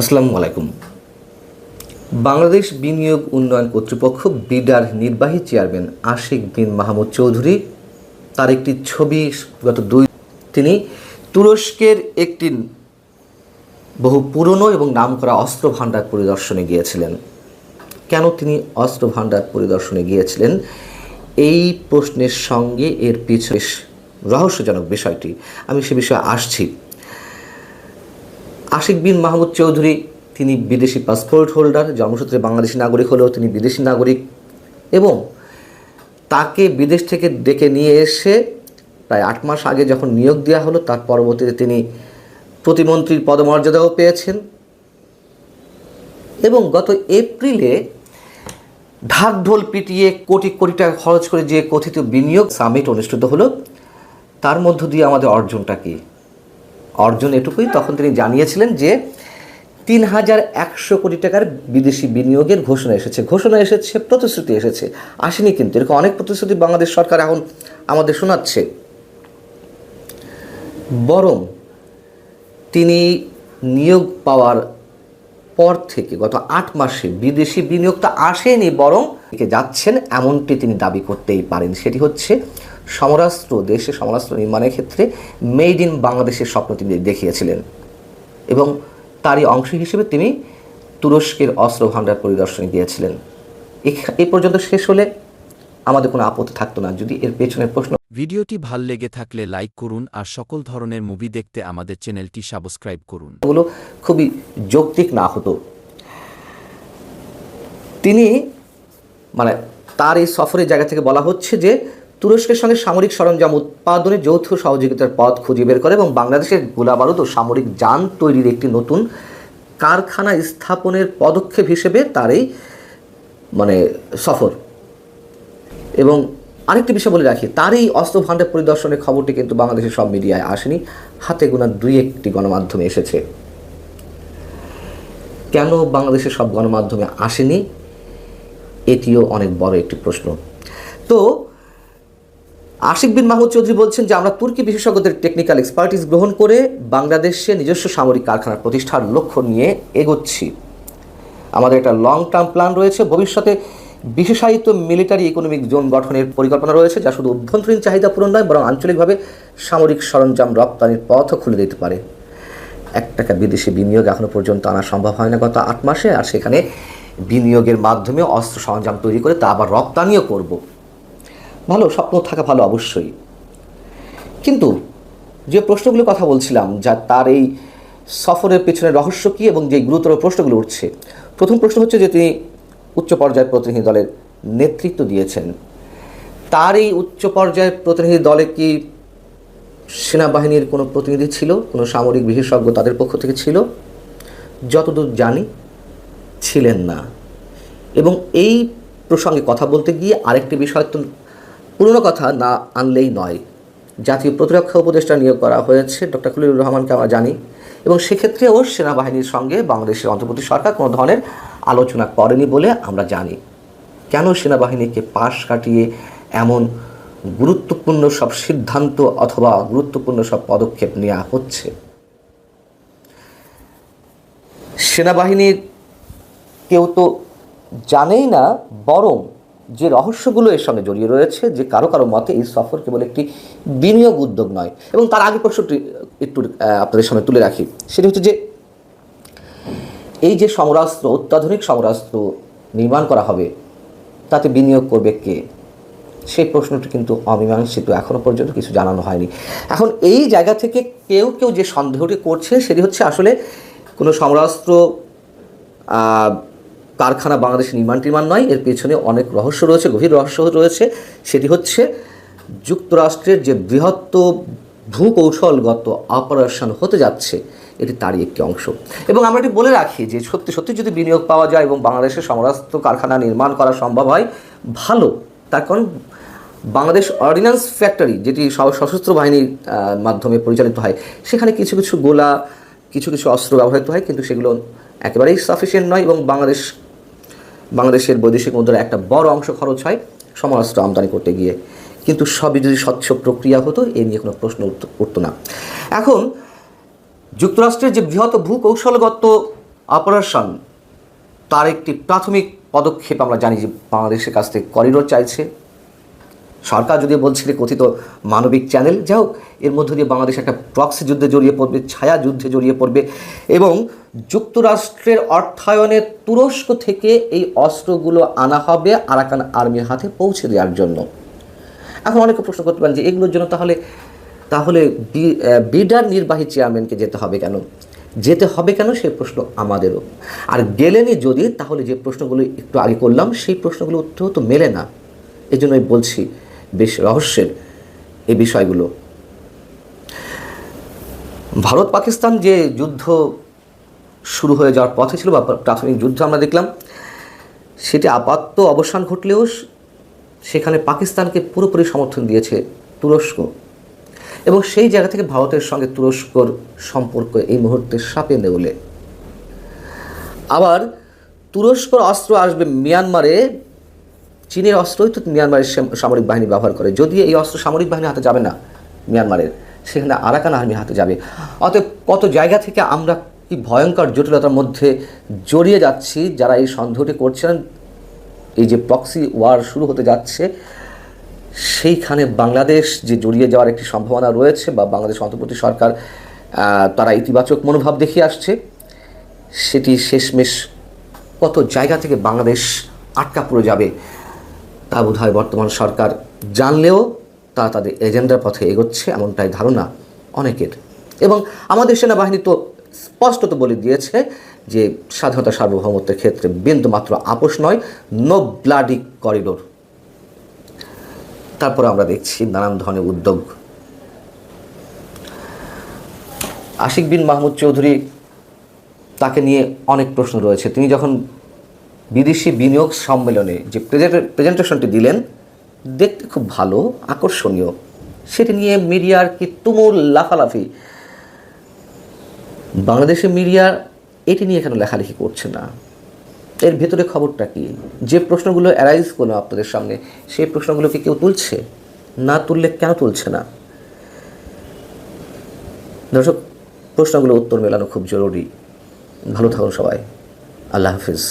আসসালামু আলাইকুম। বাংলাদেশ বিনিয়োগ উন্নয়ন কর্তৃপক্ষ বিডার নির্বাহী চেয়ারম্যান আশিক বিন মাহমুদ চৌধুরী তার একটি ছবি তিনি তুরস্কের একটি বহু পুরনো এবং নামকরা অস্ত্র ভাণ্ডার পরিদর্শনে গিয়েছিলেন। কেন তিনি অস্ত্র ভাণ্ডার পরিদর্শনে গিয়েছিলেন, এই প্রশ্নের সঙ্গে এর পিছনে রহস্যজনক বিষয়টি, আমি সে বিষয়ে আসছি। আশিক বিন মাহমুদ চৌধুরী তিনি বিদেশি পাসপোর্ট হোল্ডার, জন্মসূত্রে বাংলাদেশি নাগরিক হলেও তিনি বিদেশি নাগরিক, এবং তাকে বিদেশ থেকে ডেকে নিয়ে এসে প্রায় 8 মাস আগে যখন নিয়োগ দেওয়া হলো, তার পরবর্তীতে তিনি প্রতিমন্ত্রীর পদমর্যাদাও পেয়েছেন। এবং গত এপ্রিলে ঢাকঢোল পিটিয়ে কোটি কোটি টাকা খরচ করে যে কথিত বিনিয়োগ সামিট অনুষ্ঠিত হলো, তার মধ্য দিয়ে আমাদের অর্জনটা কি? অর্জন এটুকুই, তখন তিনি জানিয়েছিলেন যে 3100 কোটি টাকার বিদেশি বিনিয়োগের ঘোষণা এসেছে, প্রতিশ্রুতি এসেছে, আসেনি। কিন্তু এরকম অনেক প্রতিশ্রুতি বাংলাদেশ সরকার এখন আমাদের শোনাচ্ছে। বরং তিনি নিয়োগ পাওয়ার পর থেকে গত 8 মাসে বিদেশি বিনিয়োগটা আসেনি, বরং যাচ্ছেন, এমনটি তিনি দাবি করতেই পারেন। সেটি হচ্ছে দেশে সমরাস্ত্র নির্মাণের ক্ষেত্রে মেড ইন বাংলাদেশের স্বপ্ন তিনি দেখিয়েছিলেন, এবং তারই অংশ হিসেবে তিনি তুরস্কের অস্ত্র ভাণ্ডার পরিদর্শনে গিয়েছিলেন। এই পর্যন্ত শেষ হলে আমাদের কোনো আপত্তি থাকতো না যদি এর পেছনের প্রশ্ন। ভিডিওটি ভাল লেগে থাকলে লাইক করুন আর সকল ধরনের মুভি দেখতে আমাদের চ্যানেলটি সাবস্ক্রাইব করুন। এগুলো খুবই যৌক্তিক না হতো। তিনি তার এই সফরের জায়গা থেকে বলা হচ্ছে যে তুরস্কের সঙ্গে সামরিক সরঞ্জাম উৎপাদনে যৌথ সহযোগিতার পথ খুঁজে বের করে এবং বাংলাদেশের গোলাবারুদ ও সামরিক যান তৈরির একটি নতুন কারখানা স্থাপনের পদক্ষেপ হিসেবে তার এই সফর। এবং আরেকটি বিষয় বলে রাখি, তার এই অস্ত্র ভাণ্ডার পরিদর্শনের খবরটি কিন্তু বাংলাদেশের সব মিডিয়ায় আসেনি, হাতে গোনা 2-1টি গণমাধ্যমে এসেছে। কেন বাংলাদেশের সব গণমাধ্যমে আসেনি, এটিও অনেক বড় একটি প্রশ্ন। তো আশিক বিন মাহমুদ চৌধুরী বলছেন যে আমরা তুর্কি বিশেষজ্ঞদের টেকনিক্যাল এক্সপার্টিস গ্রহণ করে বাংলাদেশে নিজস্ব সামরিক কারখানা প্রতিষ্ঠার লক্ষ্য নিয়ে এগোচ্ছি। আমাদের একটা লং টার্ম প্ল্যান রয়েছে, ভবিষ্যতে বিশেষায়িত মিলিটারি ইকোনমিক জোন গঠনের পরিকল্পনা রয়েছে, যা শুধু অভ্যন্তরীণ চাহিদা পূরণ নয়, বরং আঞ্চলিকভাবে সামরিক সরঞ্জাম রপ্তানির পথও খুলে দিতে পারে। 1 টাকা বিদেশি বিনিয়োগ এখনও পর্যন্ত আনা সম্ভব হয় না গত 8 মাসে, আর সেখানে বিনিয়োগের মাধ্যমে অস্ত্র সরঞ্জাম তৈরি করে তা আবার রপ্তানিও করব। ভালো, স্বপ্ন থাকা ভালো অবশ্যই, কিন্তু যে প্রশ্নগুলোর কথা বলছিলাম, যা তার এই সফরের পেছনে রহস্য কী এবং যে গুরুতর প্রশ্নগুলো উঠছে, প্রথম প্রশ্ন হচ্ছে যে তিনি উচ্চ পর্যায়ের প্রতিনিধি দলের নেতৃত্ব দিয়েছেন। তার এই উচ্চ পর্যায়ের প্রতিনিধি দলে কি সেনাবাহিনীর কোনো প্রতিনিধি ছিল, কোনো সামরিক বিশেষজ্ঞ তাদের পক্ষ থেকে ছিল? যতদূর জানি ছিলেন না। এবং এই প্রসঙ্গে কথা বলতে গিয়ে আরেকটি বিষয় তো পুরনো কথা না আনলেই নয়। জাতীয় প্রতিরক্ষা উপদেষ্টা নিয়োগ করা হয়েছে ডক্টর খলিলুর রহমানকে আমরা জানি, এবং সেক্ষেত্রেও সেনাবাহিনীর সঙ্গে বাংলাদেশের অন্তর্বর্তী সরকার কোনো ধরনের আলোচনা করেনি বলে আমরা জানি। কেন সেনাবাহিনীকে পাশ কাটিয়ে এমন গুরুত্বপূর্ণ সব সিদ্ধান্ত অথবা গুরুত্বপূর্ণ সব পদক্ষেপ নেওয়া হচ্ছে? সেনাবাহিনীর কেউ তো জানেই না, বরং যে রহস্যগুলো এর সঙ্গে জড়িয়ে রয়েছে, যে কারো কারো মতে এই সফর কেবল একটি বিনিয়োগ উদ্যোগ নয়। এবং তার আগে প্রশ্নটি একটু আপনাদের সামনে তুলে রাখি, সেটি হচ্ছে যে এই যে অত্যাধুনিক সমরাস্ত্র নির্মাণ করা হবে, তাতে বিনিয়োগ করবে কে? সেই প্রশ্নটি কিন্তু অমীমাংসিত, এখনও পর্যন্ত কিছু জানানো হয়নি। এখন এই জায়গা থেকে কেউ কেউ যে সন্দেহটি করছে, সেটি হচ্ছে আসলে কোনো সমরাস্ত্র কারখানা বাংলাদেশে নির্মাণ নয়, এর পেছনে অনেক রহস্য রয়েছে, গভীর রহস্য রয়েছে। সেটি হচ্ছে যুক্তরাষ্ট্রের যে বৃহত্ত ভূকৌশলগত অপারেশন হতে যাচ্ছে, এটি তারই একটি অংশ। এবং আমরা এটি বলে রাখি যে সত্যি যদি বিনিয়োগ পাওয়া যায় এবং বাংলাদেশের সমরাস্ত্র কারখানা নির্মাণ করা সম্ভব হয়, ভালো। তার কারণ বাংলাদেশ অর্ডিন্যান্স ফ্যাক্টরি, যেটি সশস্ত্র বাহিনীর মাধ্যমে পরিচালিত হয়, সেখানে কিছু গোলা, কিছু অস্ত্র ব্যবহৃত হয়, কিন্তু সেগুলো একেবারেই সাফিসিয়েন্ট নয়, এবং বাংলাদেশের বৈদেশিক মুদ্রার একটা বড় অংশ খরচ হয় সমরাস্ত্র আমদানি করতে গিয়ে। কিন্তু সবই যদি স্বচ্ছ প্রক্রিয়া হতো, এ নিয়ে কোনো প্রশ্ন উঠত না। এখন যুক্তরাষ্ট্রের যে বৃহৎ ভূকৌশলগত অপারেশন, তার একটি প্রাথমিক পদক্ষেপ আমরা জানি যে বাংলাদেশের কাছ থেকে করিডোর চাইছে। সরকার যদি বলছে যে কথিত মানবিক চ্যানেল, যাই হোক, এর মধ্য দিয়ে বাংলাদেশ একটা প্রক্সি যুদ্ধে জড়িয়ে পড়বে, ছায়া যুদ্ধে জড়িয়ে পড়বে এবং যুক্তরাষ্ট্রের অর্থায়নে তুরস্ক থেকে এই অস্ত্রগুলো আনা হবে আরাকান আর্মির হাতে পৌঁছে দেওয়ার জন্য। এখন অনেকে প্রশ্ন করতে পারেন যে এগুলোর জন্য তাহলে বিডার নির্বাহী চেয়ারম্যানকে যেতে হবে কেন সেই প্রশ্ন আমাদেরও। আর গেলেনি যদি, তাহলে যে প্রশ্নগুলো একটু আগে করলাম সেই প্রশ্নগুলো উত্তর তো মেলে না। এই জন্যই বলছি বেশ রহস্যের এই বিষয়গুলো। ভারত পাকিস্তান যে যুদ্ধ শুরু হয়ে যাওয়ার পথে ছিল বা প্রাথমিক যুদ্ধ আমরা দেখলাম, সেটি আপাতত অবসান ঘটলেও সেখানে পাকিস্তানকে পুরোপুরি সমর্থন দিয়েছে তুরস্ক এবং সেই জায়গা থেকে ভারতের সঙ্গে তুরস্কর সম্পর্ক এই মুহূর্তে সাপে নেউলে। আবার তুরস্কর অস্ত্র আসবে মিয়ানমারে, চীনের অস্ত্রই তো মিয়ানমারের সামরিক বাহিনী ব্যবহার করে। যদি এই অস্ত্র সামরিক বাহিনীর হাতে যাবে না মিয়ানমারের, সেখানে আরাকান আর্মির হাতে যাবে। অতএব কত জায়গা থেকে আমরা কি ভয়ঙ্কর জটিলতার মধ্যে জড়িয়ে যাচ্ছি যারা এই সন্দেহটি করছেন। এই যে প্রক্সি ওয়ার শুরু হতে যাচ্ছে, সেইখানে বাংলাদেশ যে জড়িয়ে যাওয়ার একটি সম্ভাবনা রয়েছে বা বাংলাদেশ অন্তর্বর্তী সরকার তারা ইতিবাচক মনোভাব দেখিয়ে আসছে, সেটি শেষমেশ কত জায়গা থেকে বাংলাদেশ আটকা পড়ে যাবে তা বোধহয় বর্তমান সরকার জানলেও তারা তাদের এজেন্ডার পথে এগোচ্ছে, এমনটাই ধারণা অনেকের। এবং আমাদের সেনাবাহিনী তো স্পষ্টত বলে দিয়েছে যে স্বাধীনতা সার্বভৌমত্বের ক্ষেত্রে বিন্দুমাত্র আপোষ নয়, নো ব্লাডি করিডোর। তারপরে আমরা দেখছি নানান ধরনের উদ্যোগ। আশিক বিন মাহমুদ চৌধুরী, তাকে নিয়ে অনেক প্রশ্ন রয়েছে। তিনি যখন বিদেশি বিনিয়োগ সম্মেলনে যে প্রেজেন্টেশনটি দিলেন, দেখতে খুব ভালো, আকর্ষণীয়। সেটি নিয়ে মিডিয়ার কি তুমুল লাফালাফি। বাংলাদেশের মিডিয়া এটি নিয়ে কেন লেখালেখি করছে না? এর ভেতরে খবরটা কি? যে প্রশ্নগুলো অ্যারাইজ করলো আপনাদের সামনে, সেই প্রশ্নগুলোকে কেউ তুলছে না? তুললে কেন তুলছে না? দর্শক, প্রশ্নগুলো উত্তর মেলানো খুব জরুরি। ভালো থাকুন সবাই। আল্লাহ হাফিজ।